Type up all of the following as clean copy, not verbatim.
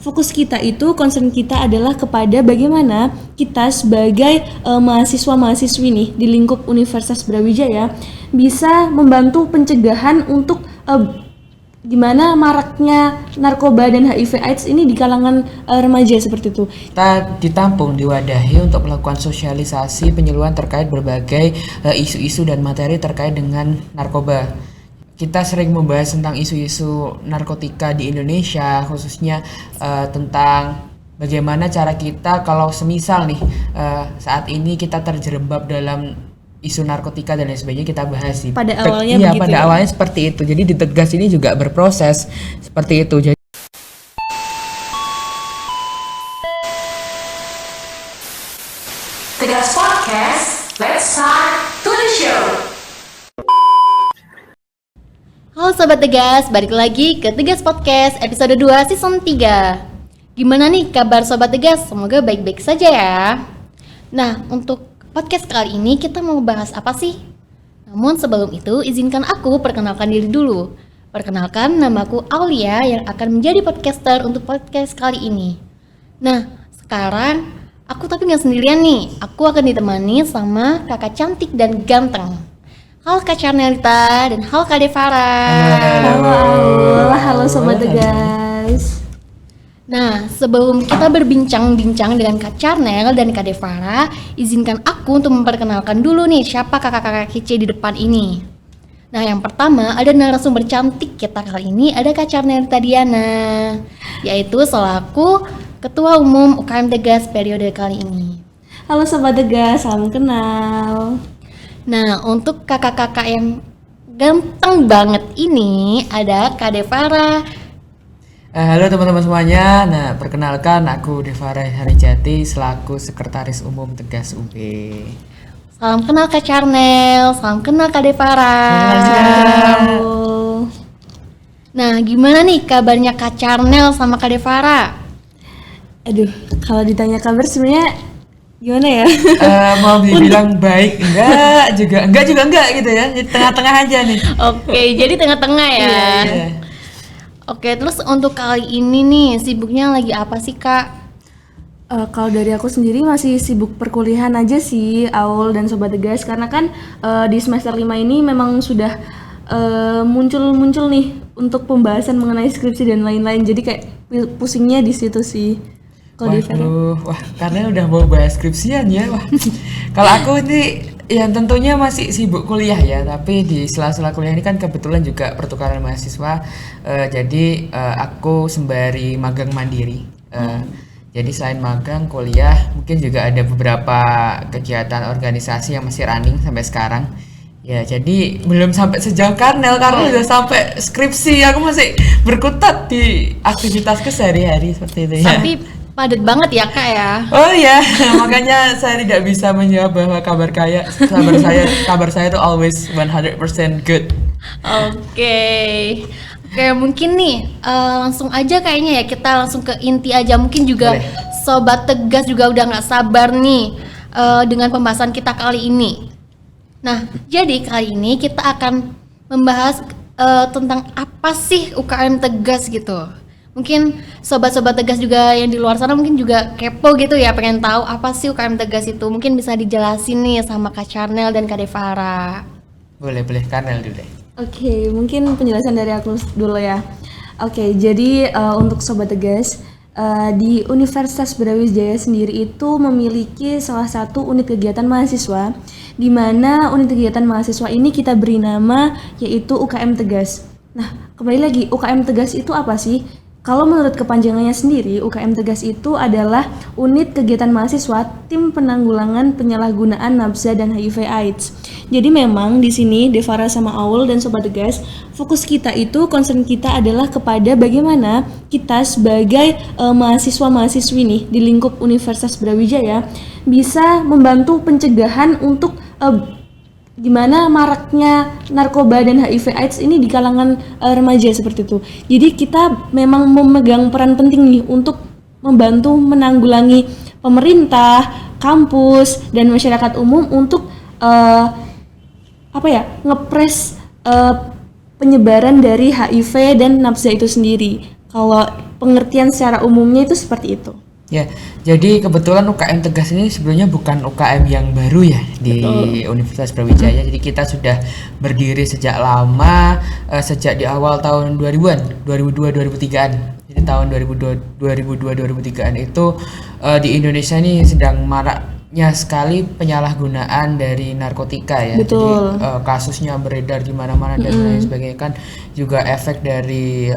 fokus kita itu, concern kita adalah kepada bagaimana kita sebagai mahasiswa-mahasiswi nih di lingkup Universitas Brawijaya bisa membantu pencegahan untuk gimana maraknya narkoba dan HIV/AIDS ini di kalangan remaja seperti itu. Kita ditampung, diwadahi untuk melakukan sosialisasi penyuluhan terkait berbagai isu-isu dan materi terkait dengan narkoba. Kita sering membahas tentang isu-isu narkotika di Indonesia, khususnya tentang bagaimana cara kita kalau semisal nih saat ini kita terjerembab dalam isu narkotika dan lain sebagainya, kita bahas sih. Pada awalnya begitu. Pada awalnya seperti itu. Jadi di Tegas ini juga berproses seperti itu. Jadi Tegas Podcast, let's start to the show. Halo Sobat Tegas, balik lagi ke Tegas Podcast episode 2 season 3. Gimana nih kabar Sobat Tegas? Semoga baik-baik saja ya. Nah, untuk podcast kali ini kita mau bahas apa sih? Namun sebelum itu, izinkan aku perkenalkan diri dulu. Perkenalkan, namaku Aulia yang akan menjadi podcaster untuk podcast kali ini. Nah, sekarang aku tapi gak sendirian nih. Aku akan ditemani sama kakak cantik dan ganteng. Halo Kak Charnelita dan halo Kak Devara. Halo Sobat Tegas. Nah, sebelum kita berbincang-bincang dengan Kak Charnel dan Kak Devara, izinkan aku untuk memperkenalkan dulu nih siapa kakak-kakak kece di depan ini. Nah, yang pertama ada narasumber cantik kita kali ini, ada Kak Charnelita Diana, yaitu selaku Ketua Umum UKM Tegas periode kali ini. Halo Sobat Tegas, salam kenal. Nah, untuk kakak-kakak yang ganteng banget ini ada Kak Devara. halo teman-teman semuanya. Nah, perkenalkan aku Devara Harijati selaku Sekretaris Umum Tegas UB. Salam kenal Kak Charnel, salam kenal Kak Devara. Halo. Nah, gimana nih kabarnya Kak Charnel sama Kak Devara? Aduh, kalau ditanya kabar sebenarnya gimana ya? Mau dibilang baik enggak juga enggak gitu ya. Di tengah-tengah aja nih. Oke, jadi tengah-tengah ya. Iya. Oke, terus untuk kali ini nih sibuknya lagi apa sih Kak? Kalau dari aku sendiri masih sibuk perkuliahan aja sih, Aul dan Sobat Tegas, karena kan di semester 5 ini memang sudah muncul nih untuk pembahasan mengenai skripsi dan lain-lain. Jadi kayak pusingnya di situ sih. Kalau di Vera. Wah, karena udah mau bahas skripsian ya. Wah. Kalau aku ini ya tentunya masih sibuk kuliah ya, tapi di sela-sela kuliah ini kan kebetulan juga pertukaran mahasiswa. Jadi aku sembari magang mandiri. Jadi selain magang, kuliah, mungkin juga ada beberapa kegiatan organisasi yang masih running sampai sekarang. Ya, jadi belum sampai sejauh Karnel, karena udah sampai skripsi. Aku masih berkutat di aktivitasku sehari-hari seperti itu ya. Tapi padat banget ya Kak ya. Oh ya, makanya saya tidak bisa menjawab bahwa kabar saya itu always 100% good. Oke, mungkin nih langsung aja kayaknya ya kita langsung ke inti aja. Mungkin juga Boleh. Sobat Tegas juga udah nggak sabar nih dengan pembahasan kita kali ini. Nah, jadi kali ini kita akan membahas tentang apa sih UKM Tegas gitu. Mungkin sobat-sobat Tegas juga yang di luar sana mungkin juga kepo gitu ya, pengen tahu apa sih UKM Tegas itu. Mungkin bisa dijelasin nih sama Kak Charnel dan Kak Devara. Boleh Karnel dulu deh. Oke, mungkin penjelasan dari aku dulu ya. Oke, jadi untuk Sobat Tegas, di Universitas Brawijaya sendiri itu memiliki salah satu unit kegiatan mahasiswa, di mana unit kegiatan mahasiswa ini kita beri nama yaitu UKM Tegas. Nah, kembali lagi, UKM Tegas itu apa sih? Kalau menurut kepanjangannya sendiri, UKM Tegas itu adalah unit kegiatan mahasiswa tim penanggulangan penyalahgunaan nafsa dan HIV/AIDS. Jadi memang di sini Devara sama Aul dan Sobat Tegas, fokus kita itu, concern kita adalah kepada bagaimana kita sebagai mahasiswa-mahasiswi nih di lingkup Universitas Brawijaya bisa membantu pencegahan untuk gimana maraknya narkoba dan HIV/AIDS ini di kalangan remaja seperti itu. Jadi kita memang memegang peran penting nih untuk membantu menanggulangi pemerintah, kampus, dan masyarakat umum untuk ngepres penyebaran dari HIV dan nafsa itu sendiri. Kalau pengertian secara umumnya itu seperti itu. Ya, jadi kebetulan UKM Tegas ini sebenarnya bukan UKM yang baru ya di Universitas Brawijaya. Jadi kita sudah berdiri sejak lama, sejak di awal tahun 2000-an, 2002-2003-an. Jadi tahun 2002-2003-an itu di Indonesia ini sedang maraknya sekali penyalahgunaan dari narkotika ya. Betul. Jadi kasusnya beredar di mana-mana dan lain sebagainya, kan juga efek dari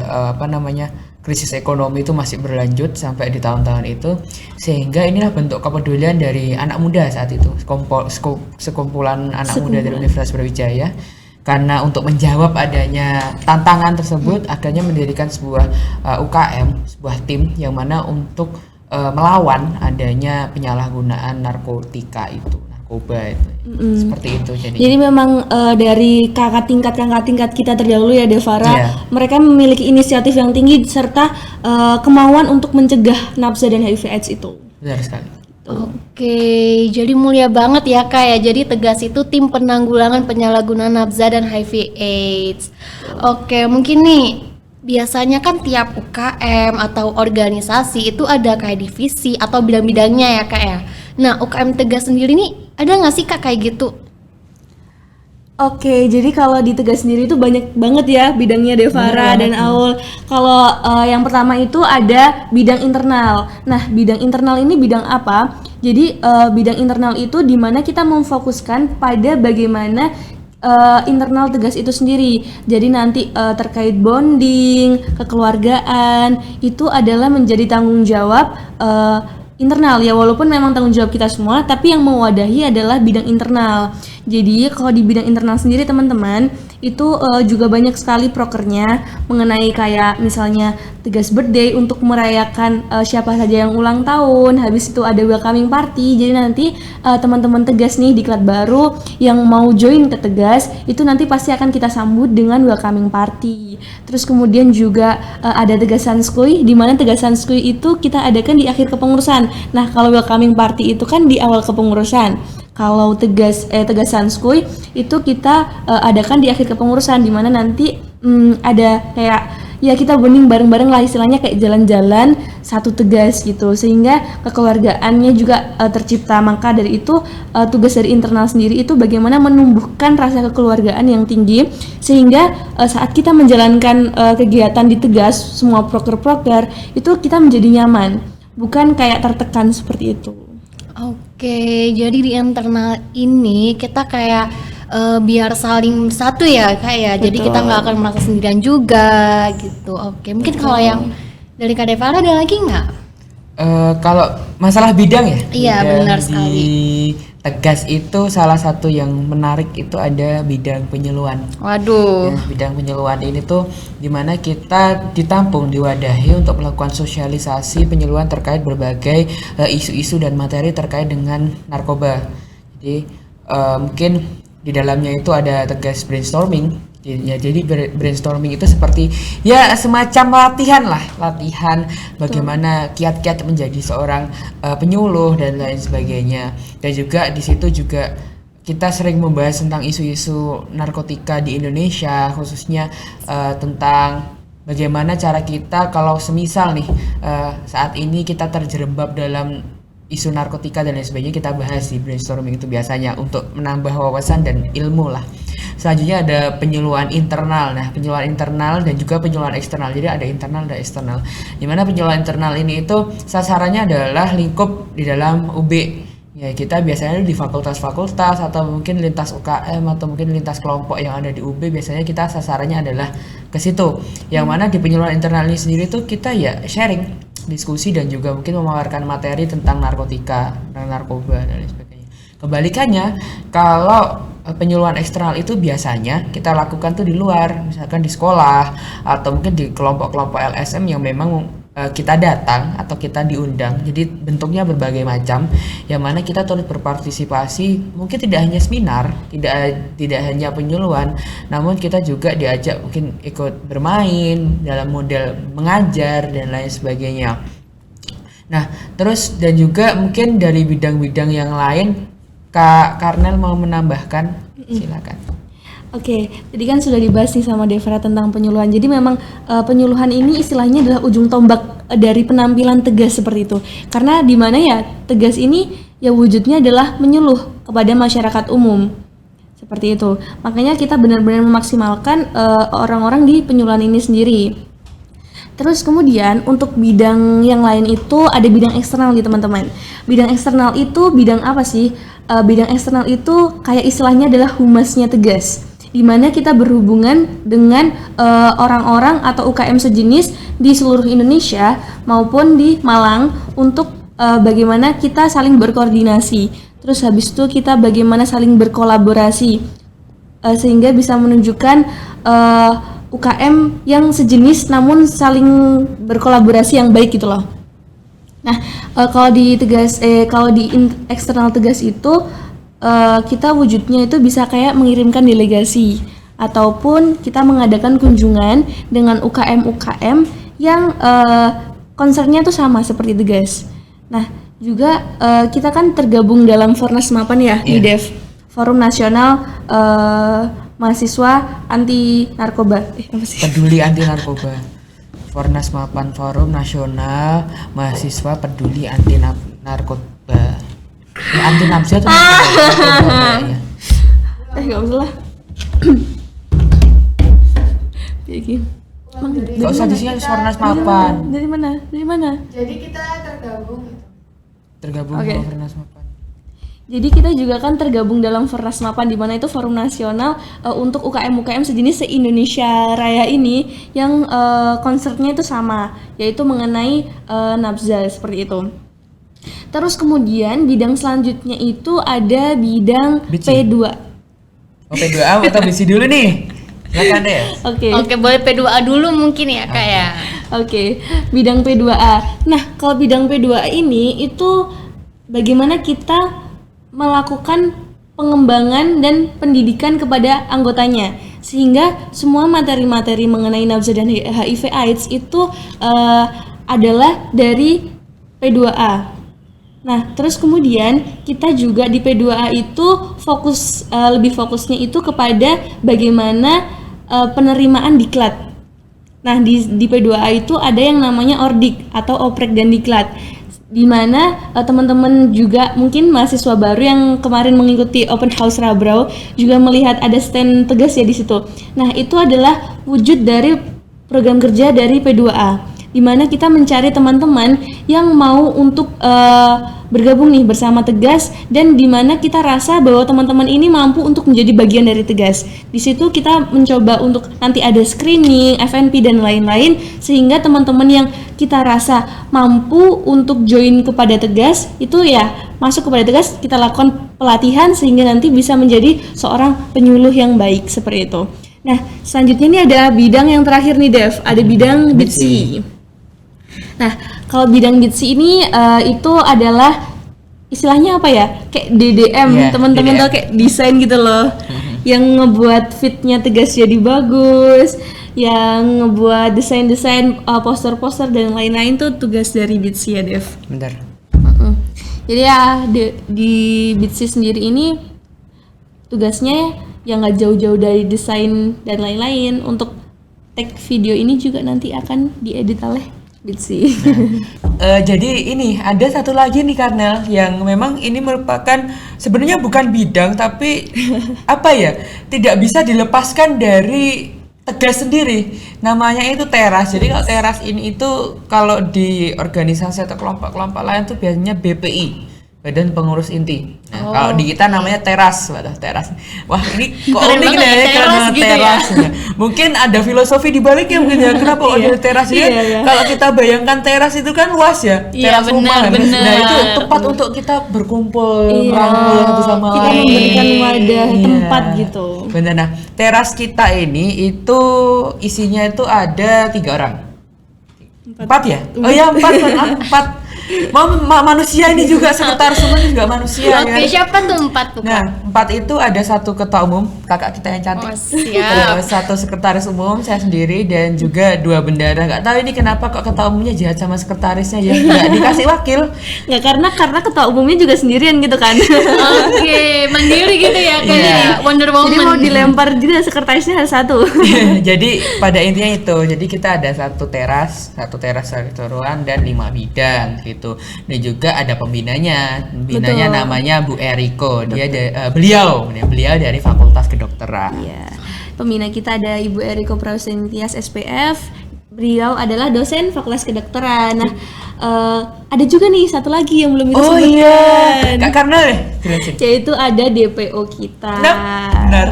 krisis ekonomi itu masih berlanjut sampai di tahun-tahun itu, sehingga inilah bentuk kepedulian dari anak muda saat itu, sekumpulan anak muda dari Universitas Brawijaya, karena untuk menjawab adanya tantangan tersebut akhirnya mendirikan sebuah UKM, sebuah tim yang mana untuk melawan adanya penyalahgunaan narkotika itu, narkoba itu. Seperti itu Jadi memang dari kakak tingkat kita terdahulu ya Devara, Iya. mereka memiliki inisiatif yang tinggi serta kemauan untuk mencegah nafsa dan HIV/AIDS itu. Benar sekali. Oke, jadi mulia banget ya Kak ya. Jadi Tegas itu tim penanggulangan penyalahgunaan nafsa dan HIV/AIDS. Oke, mungkin nih biasanya kan tiap UKM atau organisasi itu ada kayak divisi atau bidang-bidangnya ya Kak ya. Nah, UKM Tegas sendiri nih ada nggak sih Kak kayak gitu? Oke, jadi kalau di Tegas sendiri itu banyak banget ya bidangnya Devara dan Aul. Kalau yang pertama itu ada bidang internal. Nah, bidang internal ini bidang apa? Jadi bidang internal itu di mana kita memfokuskan pada bagaimana internal Tegas itu sendiri. Jadi nanti terkait bonding, kekeluargaan itu adalah menjadi tanggung jawab internal ya, walaupun memang tanggung jawab kita semua, tapi yang mewadahi adalah bidang internal. Jadi kalau di bidang internal sendiri teman-teman itu juga banyak sekali prokernya mengenai kayak misalnya Tegas Birthday untuk merayakan siapa saja yang ulang tahun. Habis itu ada welcoming party. Jadi nanti teman-teman Tegas nih di klub baru yang mau join ke Tegas itu nanti pasti akan kita sambut dengan welcoming party. Terus kemudian juga ada Tegas Sanskui, di mana Tegas Sanskui itu kita adakan di akhir kepengurusan. Nah, kalau welcoming party itu kan di awal kepengurusan. Kalau Tegas Sanskui itu kita adakan di akhir kepengurusan, di mana nanti ada kayak ya kita bonding bareng-bareng lah, istilahnya kayak jalan-jalan satu Tegas gitu, sehingga kekeluargaannya juga tercipta. Maka dari itu tugas dari internal sendiri itu bagaimana menumbuhkan rasa kekeluargaan yang tinggi, sehingga saat kita menjalankan kegiatan di Tegas, semua proker-proker itu kita menjadi nyaman, bukan kayak tertekan seperti itu. Oke, jadi di internal ini kita kayak biar saling satu ya Kak ya. Jadi kita nggak akan merasa sendirian juga gitu. Oke, mungkin kalau yang dari Kak Devara ada lagi nggak? Kalau masalah bidang ya, Iya, bidang benar di sekali. Tegas itu salah satu yang menarik itu ada bidang penyeluan. Waduh. Ya, bidang penyeluan ini tuh dimana kita ditampung, diwadahi untuk melakukan sosialisasi penyeluan terkait berbagai isu-isu dan materi terkait dengan narkoba. Jadi mungkin di dalamnya itu ada Tegas brainstorming. Ya, jadi brainstorming itu seperti ya semacam latihan bagaimana kiat-kiat menjadi seorang penyuluh dan lain sebagainya. Dan juga di situ juga kita sering membahas tentang isu-isu narkotika di Indonesia, khususnya tentang bagaimana cara kita kalau semisal nih saat ini kita terjerembab dalam isu narkotika dan lain sebagainya, kita bahas di brainstorming itu biasanya untuk menambah wawasan dan ilmu lah. Selanjutnya ada penyuluhan internal. Nah, penyuluhan internal dan juga penyuluhan eksternal. Jadi ada internal dan eksternal. Dimana penyuluhan internal ini itu sasarannya adalah lingkup di dalam UB. Ya, kita biasanya di fakultas-fakultas atau mungkin lintas UKM atau mungkin lintas kelompok yang ada di UB, biasanya kita sasarannya adalah ke situ. Yang mana di penyuluhan internal ini sendiri tuh kita ya sharing, diskusi dan juga mungkin memaparkan materi tentang narkotika, tentang narkoba dan lain sebagainya. Kebalikannya, kalau penyuluhan eksternal itu biasanya kita lakukan tuh di luar, misalkan di sekolah atau mungkin di kelompok-kelompok LSM yang memang kita datang atau kita diundang. Jadi bentuknya berbagai macam, yang mana kita turut berpartisipasi, mungkin tidak hanya seminar, tidak hanya penyuluhan, namun kita juga diajak mungkin ikut bermain dalam model mengajar dan lain sebagainya. Nah, terus dan juga mungkin dari bidang-bidang yang lain, Kak Karnel mau menambahkan, silakan. Oke, tadi kan sudah dibahas nih sama Devara tentang penyuluhan. Jadi memang penyuluhan ini istilahnya adalah ujung tombak dari penampilan Tegas seperti itu. Karena di mana ya Tegas ini ya wujudnya adalah menyuluh kepada masyarakat umum. Seperti itu. Makanya kita benar-benar memaksimalkan orang-orang di penyuluhan ini sendiri. Terus kemudian untuk bidang yang lain itu ada bidang eksternal gitu teman-teman. Bidang eksternal itu bidang apa sih? Bidang eksternal itu kayak istilahnya adalah humasnya Tegas, di mana kita berhubungan dengan orang-orang atau UKM sejenis di seluruh Indonesia maupun di Malang untuk bagaimana kita saling berkoordinasi. Terus habis itu kita bagaimana saling berkolaborasi sehingga bisa menunjukkan UKM yang sejenis namun saling berkolaborasi yang baik gitu loh. Nah, kalau di eksternal Tegas itu kita wujudnya itu bisa kayak mengirimkan delegasi ataupun kita mengadakan kunjungan dengan UKM yang concernnya tuh sama seperti Tegas. Nah, juga kita kan tergabung dalam Fornas Mapan ya di DEV, Forum Nasional Mahasiswa Anti Narkoba. Apa sih? Peduli Anti Narkoba. Fornas Mapan, Forum Nasional Mahasiswa Peduli Anti Narkoba. Ya, anti nafsu tuh narkoba. Gak usah lah. Kayak gini. Gak usah disini Fornas Mapan. Dari mana? Jadi kita tergabung gitu. Tergabung Oke. sama Fornas Mapan. Jadi kita juga kan tergabung dalam Fornas Mapan, di mana itu forum nasional untuk UKM sejenis se-Indonesia Raya ini yang konsepnya itu sama, yaitu mengenai nafza seperti itu. Terus kemudian bidang selanjutnya itu ada bidang Bitsi. P2. Oh, P2A atau BC dulu nih? Silakan deh. Oke, boleh P2A dulu mungkin ya Kak ya. Oke, bidang P2A. Nah, kalau bidang P2A ini itu bagaimana kita melakukan pengembangan dan pendidikan kepada anggotanya, sehingga semua materi-materi mengenai nafza dan HIV/AIDS itu adalah dari P2A. Nah, terus kemudian kita juga di P2A itu lebih fokusnya itu kepada bagaimana penerimaan diklat. Nah, di P2A itu ada yang namanya ordik atau oprek dan diklat, di mana teman-teman juga mungkin mahasiswa baru yang kemarin mengikuti open house Rabrau juga melihat ada stand Tegas ya di situ. Nah, itu adalah wujud dari program kerja dari P2A, di mana kita mencari teman-teman yang mau untuk bergabung nih bersama Tegas, dan di mana kita rasa bahwa teman-teman ini mampu untuk menjadi bagian dari Tegas. Di situ kita mencoba untuk nanti ada screening, FNP dan lain-lain, sehingga teman-teman yang kita rasa mampu untuk join kepada Tegas itu ya masuk kepada Tegas, kita lakukan pelatihan sehingga nanti bisa menjadi seorang penyuluh yang baik seperti itu. Nah, selanjutnya ini ada bidang yang terakhir nih Dev, ada bidang BITSI. Nah, kalau bidang BITSI ini itu adalah istilahnya apa ya? Kayak DDM, Yeah, teman-teman DDM. tau kayak desain gitu loh. Yang ngebuat fitnya Tegas jadi bagus, yang ngebuat desain-desain poster-poster dan lain-lain tuh tugas dari BITSI ya, Dev. Bentar. Jadi ya di BITSI sendiri ini tugasnya yang nggak jauh-jauh dari desain dan lain-lain. Untuk tag video ini juga nanti akan diedit oleh BITSI. Jadi ini ada satu lagi nih Karnel yang memang ini merupakan sebenarnya bukan bidang tapi apa ya, tidak bisa dilepaskan dari Tegas sendiri. Namanya itu teras. Jadi kalau teras ini itu kalau di organisasi atau kelompok-kelompok lain tuh biasanya BPI, Badan Pengurus Inti. Nah, kalau di kita namanya teras, waduh teras. Wah, ini kok Keren unik banget deh ya, teras karena gitu ya. teras. Nah, mungkin ada filosofi di baliknya mungkin ya. Kenapa kok ada teras ya? Iya. Kalau kita bayangkan teras itu kan luas ya. Iya, Teras rumah. benar. Nah, itu tepat untuk kita berkumpul, Iya. merangkul satu sama Kita lain. memberikan wadah, Iya. tempat gitu. Benar. Nah, teras kita ini itu isinya itu ada 3 orang. 4 ya? Oh ya 4. Manusia ini juga sekretaris semua juga manusia Oke, ya. siapa tuh 4 tuh Kak? Nah, 4 itu ada satu ketua umum, kakak kita yang cantik. Oh, siap. Terus 1 sekretaris umum, saya sendiri, dan juga 2 bendara. Nggak tahu ini kenapa kok ketua umumnya jahat sama sekretarisnya ya, nggak dikasih wakil. Nggak, karena ketua umumnya juga sendirian gitu kan. Oke, mandiri gitu ya kayak Iya. Wonder Woman. Jadi mau dilempar juga sekretarisnya harus 1. Jadi pada intinya itu, jadi kita ada satu teras sektoruan dan 5 bidang gitu. Dan juga ada pembinanya Betul. namanya Bu Eriko. Beliau dari Fakultas Kedokteran. Iya. Pembina kita ada Ibu Eriko Prausentias SPF. Beliau adalah dosen Fakultas Kedokteran. Nah, ada juga nih satu lagi yang belum kita Oh sebutkan. iya, Kak Karna deh, jelasin. Yaitu ada DPO kita. Benar.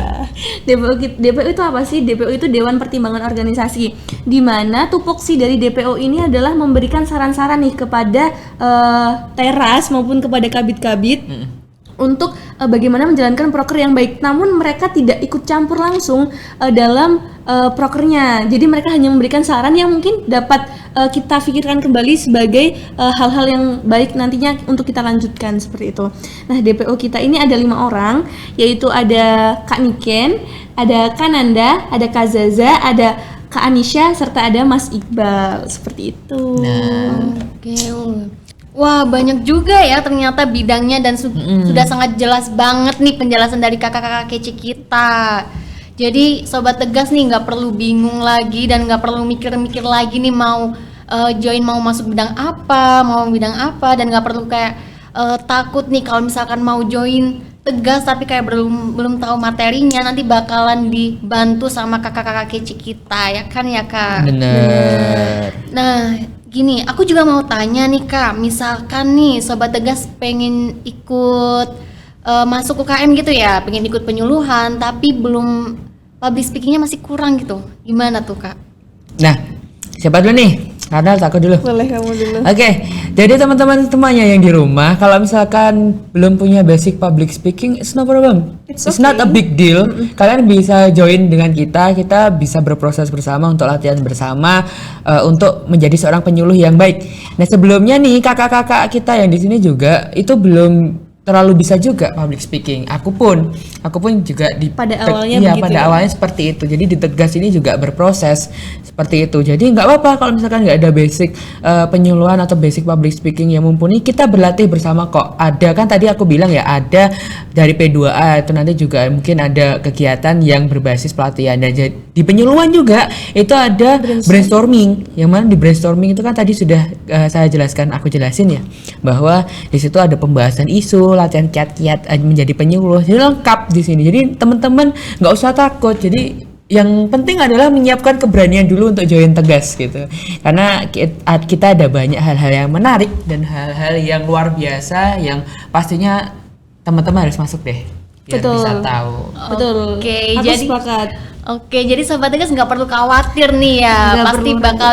DPO itu apa sih? DPO itu Dewan Pertimbangan Organisasi, di mana tupoksi dari DPO ini adalah memberikan saran-saran nih kepada teras maupun kepada kabit-kabit untuk bagaimana menjalankan proker yang baik. Namun mereka tidak ikut campur langsung dalam prokernya. Jadi mereka hanya memberikan saran yang mungkin dapat kita pikirkan kembali sebagai hal-hal yang baik nantinya untuk kita lanjutkan seperti itu. Nah, DPO kita ini ada 5 orang, yaitu ada Kak Niken, ada Kak Nanda, ada Kak Zaza, ada Kak Anisha, serta ada Mas Iqbal. Seperti itu. Oke. Wah, banyak juga ya ternyata bidangnya dan sudah sangat jelas banget nih penjelasan dari kakak-kakak kece kita. Jadi sobat tegas nih nggak perlu bingung lagi dan nggak perlu mikir-mikir lagi nih mau join mau masuk bidang apa dan nggak perlu kayak takut nih kalau misalkan mau join tegas tapi kayak belum tahu materinya, nanti bakalan dibantu sama kakak-kakak kece kita ya kan ya Kak. Bener. Nah, gini, aku juga mau tanya nih Kak, misalkan nih Sobat Tegas pengen ikut masuk UKM gitu ya, pengen ikut penyuluhan tapi belum public speakingnya masih kurang gitu, gimana tuh Kak? Nah, siapa dulu nih? Karena aku dulu. Boleh kamu dulu. Oke, jadi teman-teman semuanya yang di rumah, kalau misalkan belum punya basic public speaking, it's no problem. It's not a big deal. Kalian bisa join dengan kita bisa berproses bersama untuk latihan bersama untuk menjadi seorang penyuluh yang baik. Nah, sebelumnya nih kakak-kakak kita yang di sini juga itu belum terlalu bisa juga public speaking. Aku pun juga Pada awalnya iya, begitu pada ya? awalnya seperti itu. Jadi di Tegas ini juga berproses seperti itu. Jadi nggak apa-apa kalau misalkan nggak ada basic penyuluhan atau basic public speaking yang mumpuni, kita berlatih bersama kok. Ada kan tadi aku bilang ya, ada dari P2A itu nanti juga mungkin ada kegiatan yang berbasis pelatihan. Dan di penyuluhan juga itu ada brainstorming. Yang mana di brainstorming itu kan tadi sudah aku jelasin ya, bahwa di situ ada pembahasan isu, latihan kiat-kiat menjadi penyuluh. Jadi lengkap di sini. Jadi teman-teman nggak usah takut. Jadi yang penting adalah menyiapkan keberanian dulu untuk join Tegas gitu. Karena kita ada banyak hal-hal yang menarik dan hal-hal yang luar biasa yang pastinya teman-teman harus masuk deh biar Betul. bisa tahu. Betul. Oke, Aku jadi sepakat. Oke, jadi Sobat Tegas nggak perlu khawatir nih ya, Nggak pasti perlu. bakal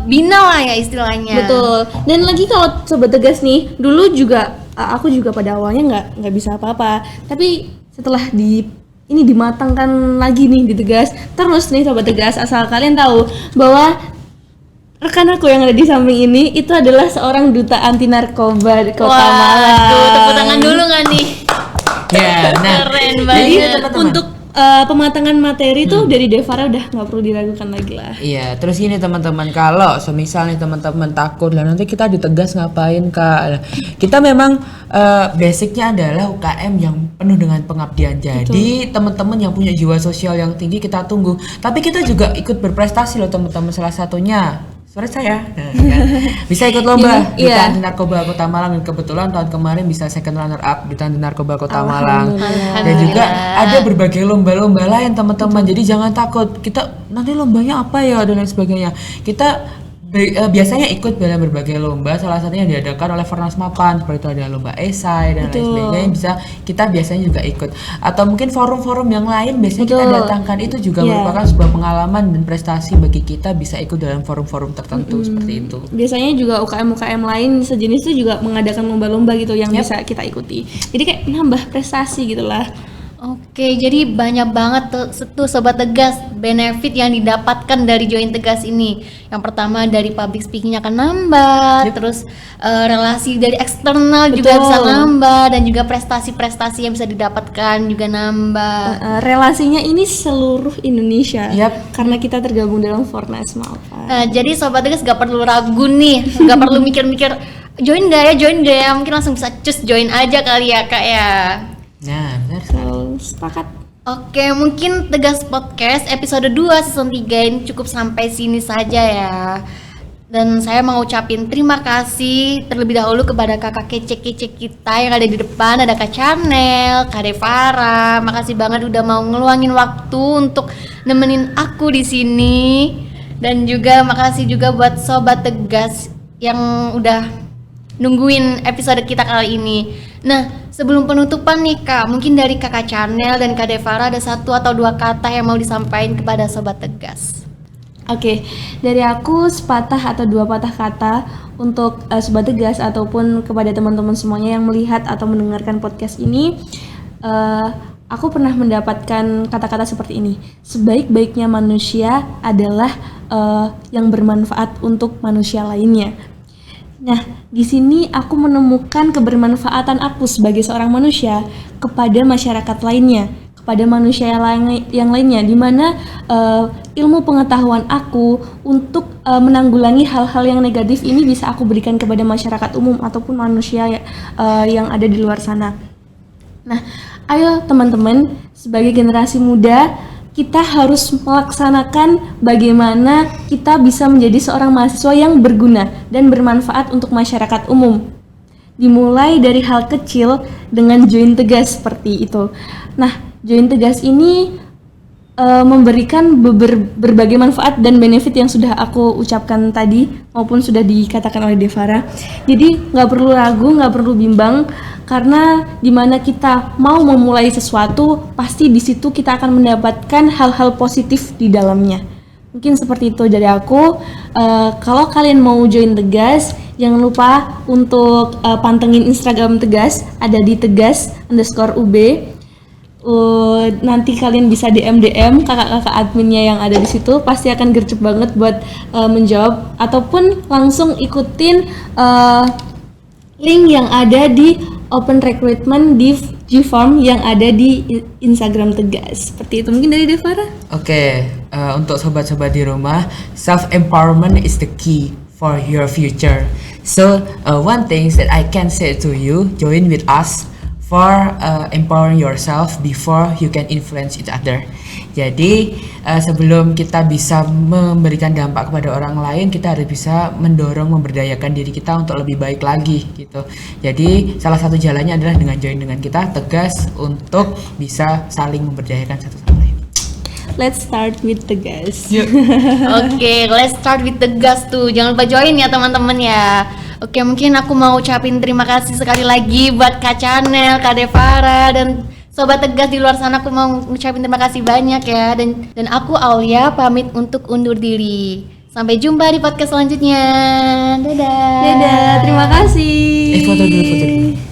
bina lah ya istilahnya. Betul. Dan lagi kalau Sobat Tegas nih, dulu juga aku juga pada awalnya nggak bisa apa-apa. Tapi setelah ini dimatangkan lagi nih di Tegas. Terus nih Sobat Tegas, asal kalian tahu bahwa rekan aku yang ada di samping ini itu adalah seorang duta anti narkoba di Kota Malang. Waduh, tepuk tangan dulu nggak nih? Ya, nah, Keren Jadi banget. teman-teman. untuk pematangan materi tuh dari Devara udah nggak perlu diragukan lagi lah. Iya, terus gini teman-teman, kalau semisal nih teman-teman takut lah nanti kita ditegas ngapain Kak. Nah, kita memang basicnya adalah UKM yang penuh dengan pengabdian. Jadi teman-teman yang punya jiwa sosial yang tinggi kita tunggu. Tapi kita juga ikut berprestasi loh teman-teman, salah satunya suara saya nah, kan? Bisa ikut lomba di Iya. Anti Narkoba Kota Malang, dan kebetulan tahun kemarin bisa second runner up di Anti Narkoba Kota Malang. Dan juga ada berbagai lomba-lomba lain teman-teman. Jadi jangan takut. Kita nanti lombanya apa ya dan lain sebagainya. Kita biasanya ikut dalam berbagai lomba, salah satunya yang diadakan oleh Fornas Mapan, seperti itu ada lomba esai dan lain sebagainya. Kita biasanya juga ikut, atau mungkin forum-forum yang lain biasanya kita datangkan. Itu juga merupakan sebuah pengalaman dan prestasi bagi kita bisa ikut dalam forum-forum tertentu seperti itu. Biasanya juga UKM-UKM lain sejenis itu juga mengadakan lomba-lomba gitu yang bisa kita ikuti. Jadi kayak nambah prestasi gitu lah. Oke, jadi banyak banget tuh Sobat Tegas benefit yang didapatkan dari join Tegas ini. Yang pertama dari public speakingnya akan nambah, terus relasi dari eksternal juga Betul. bisa nambah, dan juga prestasi-prestasi yang bisa didapatkan juga nambah. Relasinya ini seluruh Indonesia. Yap. Karena kita tergabung dalam Fornas, maaf. Jadi Sobat Tegas gak perlu ragu nih, gak perlu mikir-mikir join gak ya, mungkin langsung bisa cus join aja kali ya Kak ya. Nah, benar. So, sepakat. Oke, mungkin Tegas Podcast episode 2 season 3 ini cukup sampai sini saja ya. Dan saya mau ucapin terima kasih terlebih dahulu kepada kakak kece-kece kita yang ada di depan. Ada Kak Chanel, Kak Devara. Makasih banget udah mau ngeluangin waktu untuk nemenin aku di sini. Dan juga makasih juga buat Sobat Tegas yang udah nungguin episode kita kali ini. Nah, sebelum penutupan nih Kak, mungkin dari Kakak Chanel dan Kak Devara ada 1 atau 2 kata yang mau disampaikan kepada Sobat Tegas. Oke, dari aku sepatah atau 2 patah kata untuk Sobat Tegas ataupun kepada teman-teman semuanya yang melihat atau mendengarkan podcast ini. Aku pernah mendapatkan kata-kata seperti ini. Sebaik-baiknya manusia adalah yang bermanfaat untuk manusia lainnya. Nah, di sini aku menemukan kebermanfaatan aku sebagai seorang manusia kepada masyarakat lainnya, kepada manusia yang lainnya, di mana ilmu pengetahuan aku untuk menanggulangi hal-hal yang negatif ini bisa aku berikan kepada masyarakat umum ataupun manusia yang ada di luar sana. Nah, ayo teman-teman, sebagai generasi muda, kita harus melaksanakan bagaimana kita bisa menjadi seorang mahasiswa yang berguna dan bermanfaat untuk masyarakat umum. Dimulai dari hal kecil dengan join Tegas seperti itu. Nah, join Tegas ini memberikan berbagai manfaat dan benefit yang sudah aku ucapkan tadi maupun sudah dikatakan oleh Devara. Jadi nggak perlu ragu, nggak perlu bimbang, karena dimana kita mau memulai sesuatu pasti di situ kita akan mendapatkan hal-hal positif di dalamnya. Mungkin seperti itu dari aku. Kalau kalian mau join Tegas, jangan lupa untuk pantengin Instagram Tegas, ada di tegas_ub. Nanti kalian bisa DM kakak-kakak adminnya yang ada di situ, pasti akan gercep banget buat menjawab, ataupun langsung ikutin link yang ada di open recruitment di G-Form yang ada di Instagram Tegas. Seperti itu. Mungkin dari Devara. Oke, untuk sobat-sobat di rumah, self empowerment is the key for your future. So one thing that I can say to you, join with us for empowering yourself before you can influence each other. Jadi sebelum kita bisa memberikan dampak kepada orang lain, kita harus bisa mendorong, memberdayakan diri kita untuk lebih baik lagi gitu. Jadi salah satu jalannya adalah dengan join dengan kita Tegas untuk bisa saling memberdayakan satu sama lain. Let's start with Tegas. Oke, let's start with Tegas tuh. Jangan lupa join ya teman-teman ya. Oke, mungkin aku mau ucapin terima kasih sekali lagi buat Kak Chanel, Kak Devara, dan Sobat Tegas di luar sana. Aku mau ngucapin terima kasih banyak ya. Dan aku Aulia pamit untuk undur diri. Sampai jumpa di podcast selanjutnya. Dadah. Dadah, terima kasih. Foto dulu.